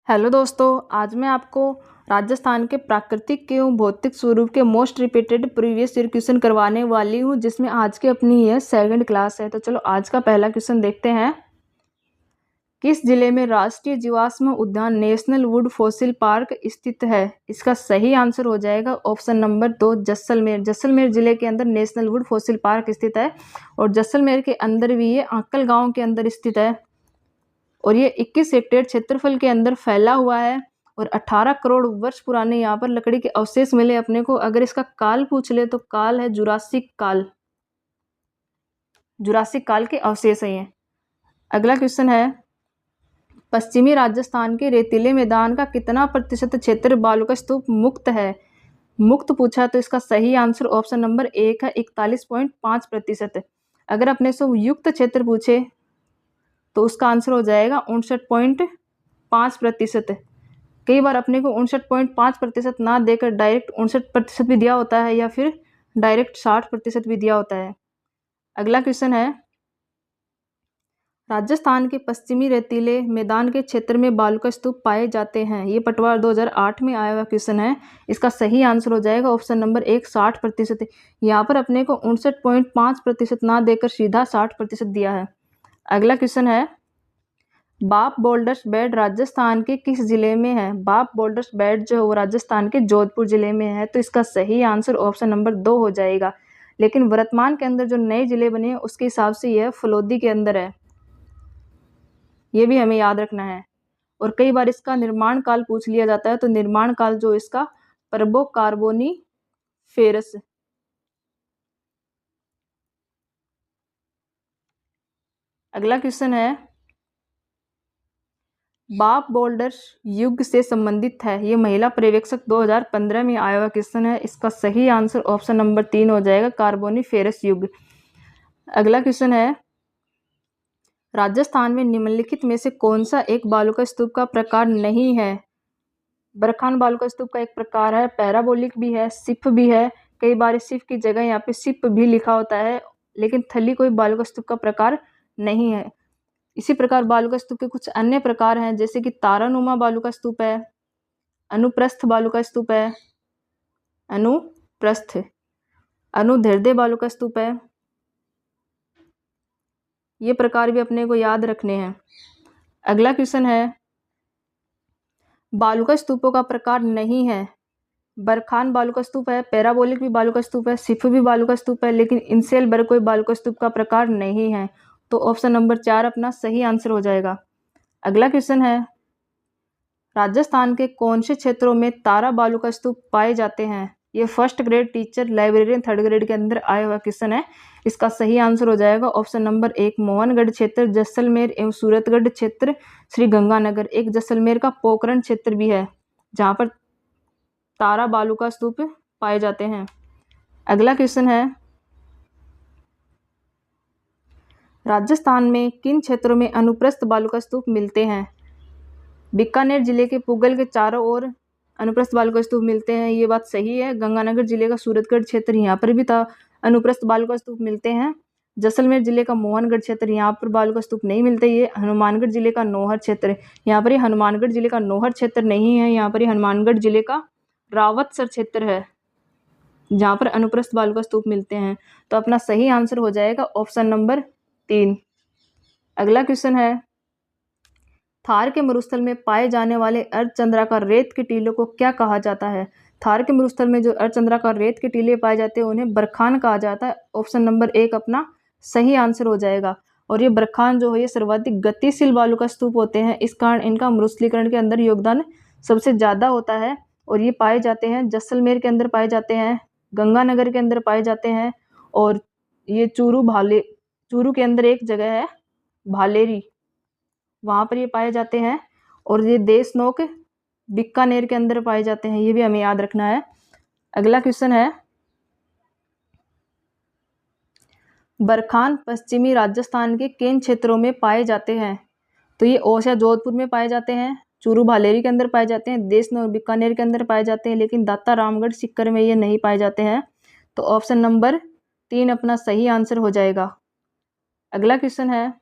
Hello दोस्तों, आज मैं आपको राजस्थान के प्राकृतिक एवं भौतिक स्वरूप के most repeated previous year question करवाने वाली हूँ, जिसमें आज की अपनी यह सेकंड क्लास है। तो चलो आज का पहला क्वेश्चन देखते हैं। किस जिले में राष्ट्रीय जीवाश्म उद्यान नेशनल वुड फॉसिल पार्क स्थित है? इसका सही आंसर हो जाएगा ऑप्शन नंबर 2 जैसलमेर। जैसलमेर जिले के अंदर नेशनल वुड फॉसिल पार्क स्थित है और जैसलमेर के अंदर भी ये आंकल गाँव के अंदर स्थित है और ये 21 हेक्टेयर क्षेत्रफल के अंदर फैला हुआ है और 18 करोड़ वर्ष पुराने यहाँ पर लकड़ी के अवशेष मिले अपने को। अगर इसका काल पूछ ले तो काल है जुरासिक काल, जुरासिक काल के अवशेष है ये। अगला क्वेश्चन है, पश्चिमी राजस्थान के रेतीले मैदान का कितना प्रतिशत क्षेत्र बालू स्तूप मुक्त है? मुक्त पूछा तो इसका सही आंसर ऑप्शन नंबर 1 है 41.5%। अगर अपने से युक्त क्षेत्र पूछे तो उसका आंसर हो जाएगा 59.5%। कई बार अपने को 59.5% ना देकर डायरेक्ट 59% भी दिया होता है या फिर डायरेक्ट 60% भी दिया होता है। अगला क्वेश्चन है, राजस्थान के पश्चिमी रेतीले मैदान के क्षेत्र में बालू का स्तूप पाए जाते हैं। ये पटवार 2008 में आया हुआ क्वेश्चन है। इसका सही आंसर हो जाएगा ऑप्शन नंबर 1 60%। यहाँ पर अपने को 59.5% ना देकर सीधा 60% दिया है। अगला क्वेश्चन है, बाप बोल्डर्स बेड राजस्थान के किस जिले में है? बाप बोल्डर्स बेड जो है वो राजस्थान के जोधपुर जिले में है, तो इसका सही आंसर ऑप्शन नंबर 2 हो जाएगा। लेकिन वर्तमान के अंदर जो नए जिले बने हैं उसके हिसाब से यह फलोदी के अंदर है, ये भी हमें याद रखना है। और कई बार इसका निर्माण काल पूछ लिया जाता है, तो निर्माण काल जो इसका पर्बो कार्बोनी फेरस। अगला क्वेश्चन है, बाप बोल्डर्स युग से संबंधित है। ये महिला पर्यवेक्षक 2015 में आया हुआ क्वेश्चन है। इसका सही आंसर ऑप्शन नंबर 3 हो जाएगा कार्बोनिफेरस युग। अगला क्वेश्चन है, राजस्थान में निम्नलिखित में से कौन सा एक बालू का स्तूप का प्रकार नहीं है? बरखान बालू का स्तूप का एक प्रकार है, पैराबोलिक भी है, सिप भी है। कई बार सिप की जगह यहाँ पे सिप भी लिखा होता है, लेकिन थली कोई बालू का स्तूप का प्रकार नहीं है। इसी प्रकार बालू का स्तूप के कुछ अन्य प्रकार हैं, जैसे कि तारानुमा बालू का स्तूप है, अनुप्रस्थ बालू का स्तूप है, अनुप्रस्थ, अनुदैर्ध्य बालू का स्तूप है। ये प्रकार भी अपने को याद रखने हैं। अगला क्वेश्चन है, बालू का स्तूपों का प्रकार नहीं है। बरखान बालू का स्तूप है, पैराबोलिक भी बालू का स्तूप है, सिफ भी बालू का स्तूप है, लेकिन इनसेल बर कोई बालू का स्तूप का प्रकार नहीं है, तो ऑप्शन नंबर 4 अपना सही आंसर हो जाएगा। अगला क्वेश्चन है, राजस्थान के कौन से क्षेत्रों में तारा बालू का स्तूप पाए जाते हैं? ये first grade teacher librarian third grade के अंदर आया हुआ क्वेश्चन है। इसका सही आंसर हो जाएगा ऑप्शन नंबर 1 मोहनगढ़ क्षेत्र, जैसलमेर एवं सूरतगढ़ क्षेत्र, श्री गंगानगर। एक जैसलमेर का पोखरण क्षेत्र भी है जहाँ पर तारा बालू का स्तूप पाए जाते हैं। अगला क्वेश्चन है, राजस्थान में किन क्षेत्रों में अनुप्रस्थ बालू का स्तूप मिलते हैं? बीकानेर जिले के पुगल के चारों ओर अनुप्रस्थ बालू का स्तूप मिलते हैं, ये बात सही है। गंगानगर जिले का सूरतगढ़ क्षेत्र, यहाँ पर भी अनुप्रस्थ बालू का स्तूप मिलते हैं। जैसलमेर जिले का मोहनगढ़ क्षेत्र, यहाँ पर बालू का स्तूप नहीं मिलते। ये हनुमानगढ़ जिले का नौहर क्षेत्र, यहाँ पर ये हनुमानगढ़ जिले का नौहर क्षेत्र नहीं है, यहाँ पर ये हनुमानगढ़ जिले का रावतसर क्षेत्र है जहाँ पर अनुप्रस्थ बालू का स्तूप मिलते हैं। तो अपना सही आंसर हो जाएगा ऑप्शन नंबर 3। अगला क्वेश्चन है, थार के मरुस्थल में पाए जाने वाले अर्धचंद्राकार रेत के टीलों को क्या कहा जाता है? थार के मरुस्थल में जो अर्धचंद्राकार रेत के टीले पाए जाते हैं उन्हें बरखान कहा जाता है। ऑप्शन नंबर 1 अपना सही आंसर हो जाएगा। और ये बरखान जो है ये सर्वाधिक गतिशील बालू का स्तूप होते हैं, इस कारण इनका मरुस्थलीकरण के अंदर योगदान सबसे ज़्यादा होता है। और ये पाए जाते हैं जैसलमेर के अंदर पाए जाते हैं, गंगानगर के अंदर पाए जाते हैं, और ये चूरू के अंदर एक जगह है भालेरी, वहाँ पर ये पाए जाते हैं। और ये देशनोक बीकानेर के अंदर पाए जाते हैं, ये भी हमें याद रखना है। अगला क्वेश्चन है, बरखान पश्चिमी राजस्थान के किन क्षेत्रों में पाए जाते हैं? तो ये ओसिया जोधपुर में पाए जाते हैं, चूरू भालेरी के अंदर पाए जाते हैं, देशनोक बीकानेर के अंदर पाए जाते हैं, लेकिन दाता रामगढ़ सीकर में ये नहीं पाए जाते हैं। तो ऑप्शन नंबर 3 अपना सही आंसर हो जाएगा। अगला क्वेश्चन है,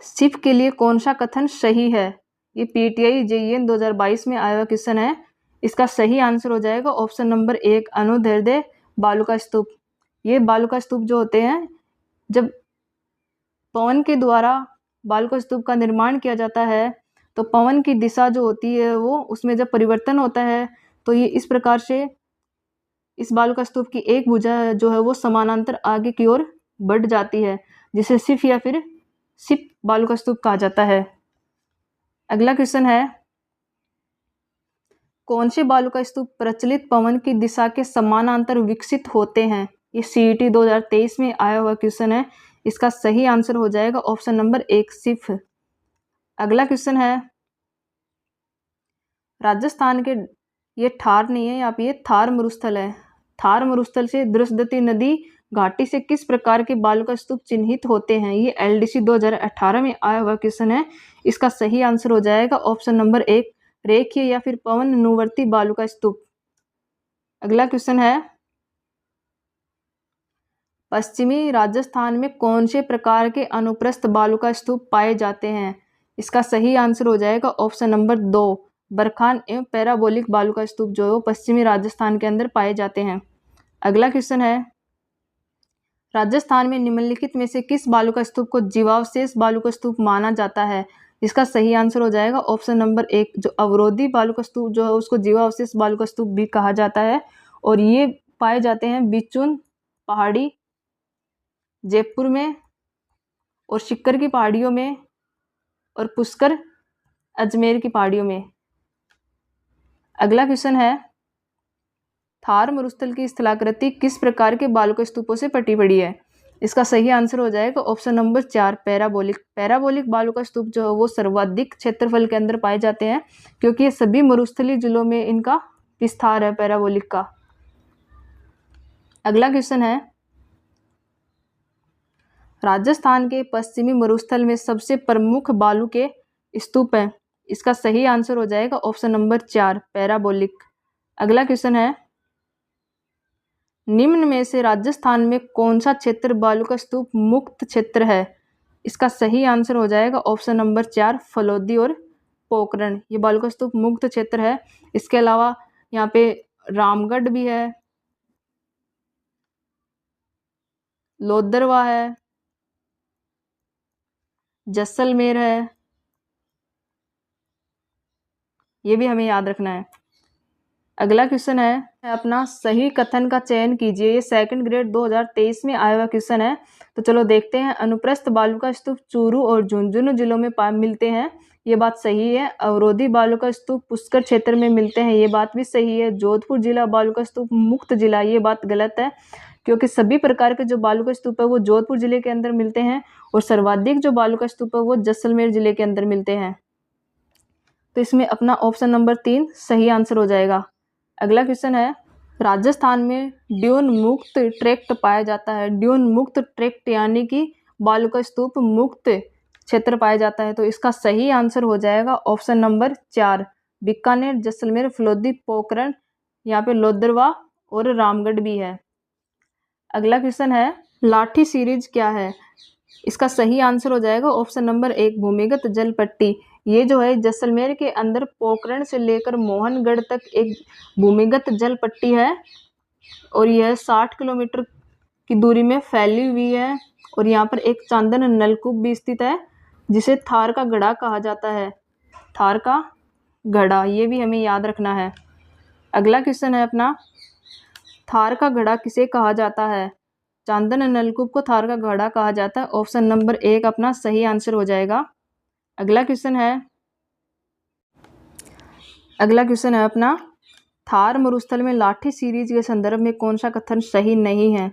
सिप के लिए कौन सा कथन सही है? ये PTI JEN 2022 में आया हुआ क्वेश्चन है। इसका सही आंसर हो जाएगा ऑप्शन नंबर 1 अनुदैर्ध्य बालुका स्तूप। ये बालुका स्तूप जो होते हैं, जब पवन के द्वारा बालुका स्तूप का निर्माण किया जाता है तो पवन की दिशा जो होती है वो उसमें जब परिवर्तन होता है तो ये इस प्रकार से इस बालुका स्तूप की एक भुजा जो है वो समानांतर आगे की ओर बढ़ जाती है, जिसे सिफ या फिर सिप बालुका स्तूप कहा जाता है। अगला क्वेश्चन है, कौन से बालुका स्तूप प्रचलित पवन की दिशा के समानांतर विकसित होते हैं? ये CET 2023 में आया हुआ क्वेश्चन है। इसका सही आंसर हो जाएगा ऑप्शन नंबर 1 सिफ। अगला क्वेश्चन है, राजस्थान के, ये थार नहीं है, यहाँ पे ये थार मरुस्थल है। थार मरुस्थल से दृशदती नदी घाटी से किस प्रकार के बालुका स्तूप चिन्हित होते हैं? ये LDC 2018 में आया हुआ क्वेश्चन है। इसका सही आंसर हो जाएगा ऑप्शन नंबर 1 रेखीय या फिर पवन अनुवर्ती बालुका स्तूप। अगला क्वेश्चन है, पश्चिमी राजस्थान में कौन से प्रकार के अनुप्रस्थ बालुका स्तूप पाए जाते हैं? इसका सही आंसर हो जाएगा ऑप्शन नंबर 2 बरखान एवं पैराबोलिक बालुका स्तूप जो है वो पश्चिमी राजस्थान के अंदर पाए जाते हैं। अगला क्वेश्चन है, राजस्थान में निम्नलिखित में से किस बालुका स्तूप को जीवावशेष बालुका स्तूप माना जाता है? इसका सही आंसर हो जाएगा ऑप्शन नंबर 1 जो अवरोधी बालुका स्तूप जो है उसको जीवावशेष बालुका स्तूप भी कहा जाता है, और ये पाए जाते हैं बिचुन पहाड़ी, जयपुर में, और सिक्कर की पहाड़ियों में, और पुष्कर अजमेर की पहाड़ियों में। अगला क्वेश्चन है, थार मरुस्थल की स्थलाकृति किस प्रकार के बालुका स्तूपों से पटी पड़ी है? इसका सही आंसर हो जाएगा ऑप्शन नंबर 4 पैराबोलिक। पैराबोलिक बालुका स्तूप जो है वो सर्वाधिक क्षेत्रफल के अंदर पाए जाते हैं, क्योंकि ये सभी मरुस्थलीय जिलों में इनका विस्तार है पैराबोलिक का। अगला क्वेश्चन है, राजस्थान के पश्चिमी मरुस्थल में सबसे प्रमुख बालू के स्तूप है। इसका सही आंसर हो जाएगा ऑप्शन नंबर 4 पैराबोलिक। अगला क्वेश्चन है, निम्न में से राजस्थान में कौन सा क्षेत्र बालुका स्तूप मुक्त क्षेत्र है? इसका सही आंसर हो जाएगा ऑप्शन नंबर 4 फलोदी और पोखरण। ये बालुका स्तूप मुक्त क्षेत्र है। इसके अलावा यहाँ पे रामगढ़ भी है, लोदरवा है, जैसलमेर है, ये भी हमें याद रखना है। अगला क्वेश्चन है, अपना सही कथन का चयन कीजिए। ये सेकंड ग्रेड 2023 में आया हुआ क्वेश्चन है। तो चलो देखते हैं। अनुप्रस्थ बालुका स्तूप चूरू और झुंझुनू जिलों में मिलते हैं, ये बात सही है। अवरोधी बालुका स्तूप पुष्कर क्षेत्र में मिलते हैं, ये बात भी सही है। जोधपुर जिला बालुका स्तूप मुक्त जिला, ये बात गलत है, क्योंकि सभी प्रकार के जो बालुका स्तूप है वो जोधपुर जिले के अंदर मिलते हैं, और सर्वाधिक जो बालुका स्तूप है वो जैसलमेर जिले के अंदर मिलते हैं। तो इसमें अपना ऑप्शन नंबर 3 सही आंसर हो जाएगा। अगला क्वेश्चन है, राजस्थान में ड्यून मुक्त ट्रैक्ट पाया जाता है। ड्यून मुक्त ट्रैक्ट यानी कि बालुका स्तूप मुक्त क्षेत्र पाया जाता है। तो इसका सही आंसर हो जाएगा ऑप्शन नंबर 4 बीकानेर, जैसलमेर, फलोदी, पोखरण, यहाँ पे लोदरवा और रामगढ़ भी है। अगला क्वेश्चन है, लाठी सीरीज क्या है? इसका सही आंसर हो जाएगा ऑप्शन नंबर 1 भूमिगत जल पट्टी। ये जो है जैसलमेर के अंदर पोखरण से लेकर मोहनगढ़ तक एक भूमिगत जल पट्टी है, और यह 60 किलोमीटर की दूरी में फैली हुई है, और यहाँ पर एक चांदन नलकूप भी स्थित है जिसे थार का घड़ा कहा जाता है। थार का घड़ा, ये भी हमें याद रखना है। अगला क्वेश्चन है अपना, थार का घड़ा किसे कहा जाता है? चांदन नलकूप को थार का घड़ा कहा जाता है। ऑप्शन नंबर 1 अपना सही आंसर हो जाएगा। अगला क्वेश्चन है, अपना थार मरुस्थल में लाठी सीरीज के संदर्भ में कौन सा कथन सही नहीं है?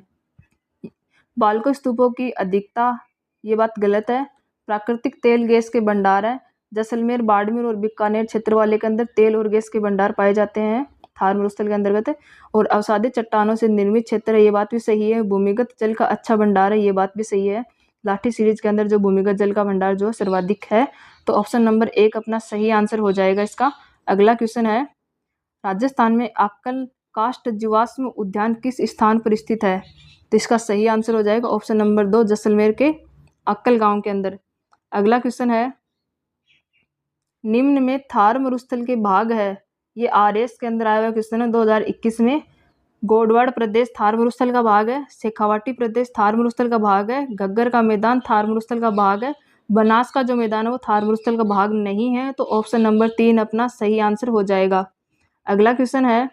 बालुका स्तूपों की अधिकता, ये बात गलत है। प्राकृतिक तेल गैस के भंडार है। जैसलमेर, बाड़मेर और बीकानेर क्षेत्र वाले के अंदर तेल और गैस के भंडार पाए जाते हैं थार मरुस्थल के अंतर्गत, और अवसादी चट्टानों से निर्मित क्षेत्र है, ये बात भी सही है। भूमिगत जल का अच्छा भंडार है, ये बात भी सही है। लाठी सीरीज के अंदर जो भूमिगत जल का भंडार जो सर्वाधिक है, तो ऑप्शन नंबर 1 अपना सही आंसर हो जाएगा इसका। अगला क्वेश्चन है, राजस्थान में आक्कल काष्ठ जीवाश्म उद्यान किस स्थान पर स्थित है? तो इसका सही आंसर हो जाएगा ऑप्शन नंबर 2 जैसलमेर के आक्कल गांव के अंदर। अगला क्वेश्चन है, निम्न में थार मरुस्थल के भाग है। ये आरएस के अंदर आया हुआ क्वेश्चन है 2021 में। गोडवाड़ प्रदेश थार मरुस्थल का भाग है। शेखावाटी प्रदेश थार मरुस्थल का भाग है। घग्गर का मैदान थार मरुस्थल का भाग है। बनास का जो मैदान है वो थार मरुस्थल का भाग नहीं है। तो ऑप्शन नंबर 3 अपना सही आंसर हो जाएगा। अगला क्वेश्चन है,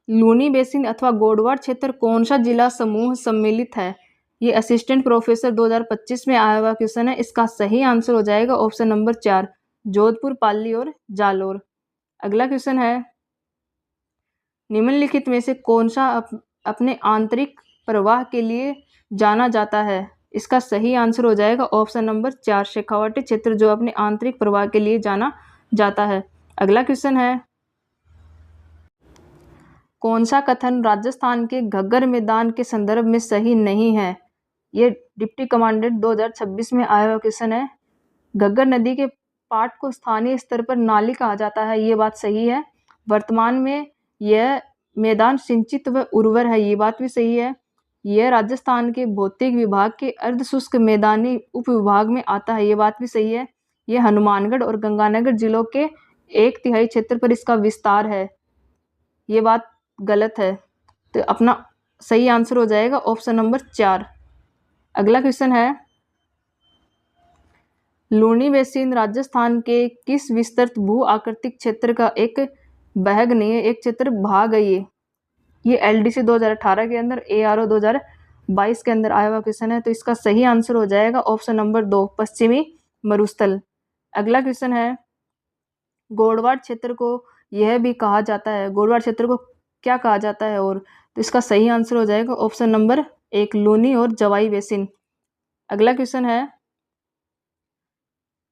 लूनी बेसिन अथवा गोडवाड़ क्षेत्र कौन सा जिला समूह सम्मिलित है? ये असिस्टेंट प्रोफेसर 2025 में आया हुआ क्वेश्चन है। इसका सही आंसर हो जाएगा ऑप्शन नंबर 4, जोधपुर, पाली और जालोर। अगला क्वेश्चन है, निम्नलिखित में से कौन सा अपने आंतरिक प्रवाह के लिए जाना जाता है? इसका सही आंसर हो जाएगा ऑप्शन नंबर 4, शेखावाटी क्षेत्र जो अपने आंतरिक प्रवाह के लिए जाना जाता है। अगला क्वेश्चन है, कौन सा कथन राजस्थान के घग्गर मैदान के संदर्भ में सही नहीं है? ये डिप्टी कमांडेंट 2026 में आया हुआ क्वेश्चन है। घग्गर नदी के पाट को स्थानीय स्तर पर नाली कहा जाता है, ये बात सही है। वर्तमान में यह मैदान सिंचित व उर्वर है, ये बात भी सही है। यह राजस्थान के भौतिक विभाग के अर्धशुष्क मैदानी उपविभाग में आता है, ये बात भी सही है। यह हनुमानगढ़ और गंगानगर जिलों के 1/3 क्षेत्र पर इसका विस्तार है, ये बात गलत है। तो अपना सही आंसर हो जाएगा ऑप्शन नंबर 4। अगला क्वेश्चन है, लूनी बेसिन राजस्थान के किस विस्तृत भू आकृतिक क्षेत्र का एक भाग नहीं है, एक क्षेत्र भाग है? ये एलडीसी 2018 के अंदर, एआरओ 2022 के अंदर आया हुआ क्वेश्चन है। तो इसका सही आंसर हो जाएगा ऑप्शन नंबर 2, पश्चिमी मरुस्थल। अगला क्वेश्चन है, गोडवाड़ क्षेत्र को यह भी कहा जाता है, गोडवाड़ क्षेत्र को क्या कहा जाता है? और तो इसका सही आंसर हो जाएगा ऑप्शन नंबर 1, लूनी और जवाई बेसिन। अगला क्वेश्चन है,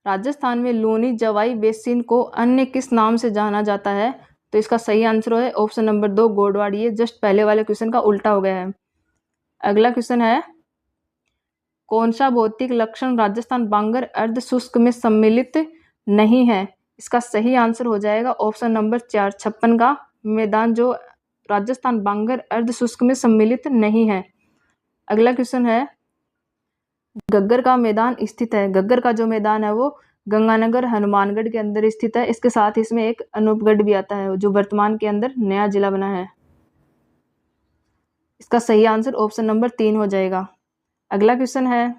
राजस्थान में लूनी जवाई बेसिन को अन्य किस नाम से जाना जाता है? तो इसका सही आंसर है ऑप्शन नंबर 2, गोडवाड़। ये जस्ट पहले वाले क्वेश्चन का उल्टा हो गया है। अगला क्वेश्चन है, कौन सा भौतिक लक्षण राजस्थान बांगर अर्ध शुष्क में सम्मिलित नहीं है? इसका सही आंसर हो जाएगा ऑप्शन नंबर 4, छप्पन का मैदान जो राजस्थान बांगर अर्ध शुष्क में सम्मिलित नहीं है। अगला क्वेश्चन है, घग्गर का मैदान स्थित है। घग्गर का जो मैदान है वो गंगानगर हनुमानगढ़ के अंदर स्थित है। इसके साथ इसमें एक अनूपगढ़ भी आता है जो वर्तमान के अंदर नया जिला बना है। इसका सही आंसर ऑप्शन नंबर 3 हो जाएगा। अगला क्वेश्चन है,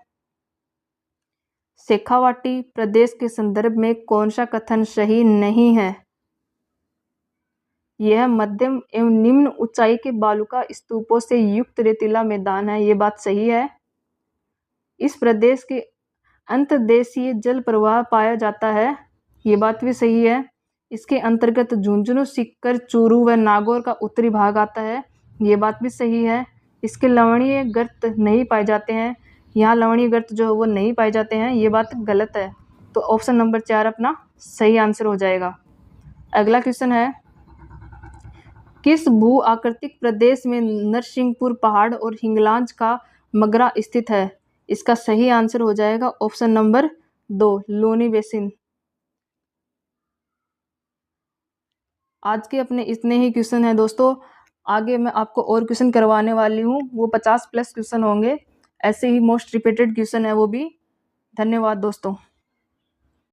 शेखावाटी प्रदेश के संदर्भ में कौन सा कथन सही नहीं है? यह मध्यम एवं निम्न ऊंचाई के बालुका स्तूपों से युक्त रेतीला मैदान है, ये बात सही है। इस प्रदेश के अंतर्देशीय जल प्रवाह पाया जाता है, ये बात भी सही है। इसके अंतर्गत झुंझुनू, सीकर, चूरू व नागौर का उत्तरी भाग आता है, ये बात भी सही है। इसके लवणीय गर्त नहीं पाए जाते हैं, यहाँ लवणीय गर्त जो है वो नहीं पाए जाते हैं, ये बात गलत है। तो ऑप्शन नंबर 4 अपना सही आंसर हो जाएगा। अगला क्वेश्चन है, किस भू आकृतिक प्रदेश में नरसिंहपुर पहाड़ और हिंगलाज का मगरा स्थित है? इसका सही आंसर हो जाएगा ऑप्शन नंबर 2, लूनी बेसिन। आज के अपने इतने ही क्वेश्चन हैं दोस्तों। आगे मैं आपको और क्वेश्चन करवाने वाली हूँ, वो 50+ क्वेश्चन होंगे। ऐसे ही मोस्ट रिपीटेड क्वेश्चन है वो भी। धन्यवाद दोस्तों।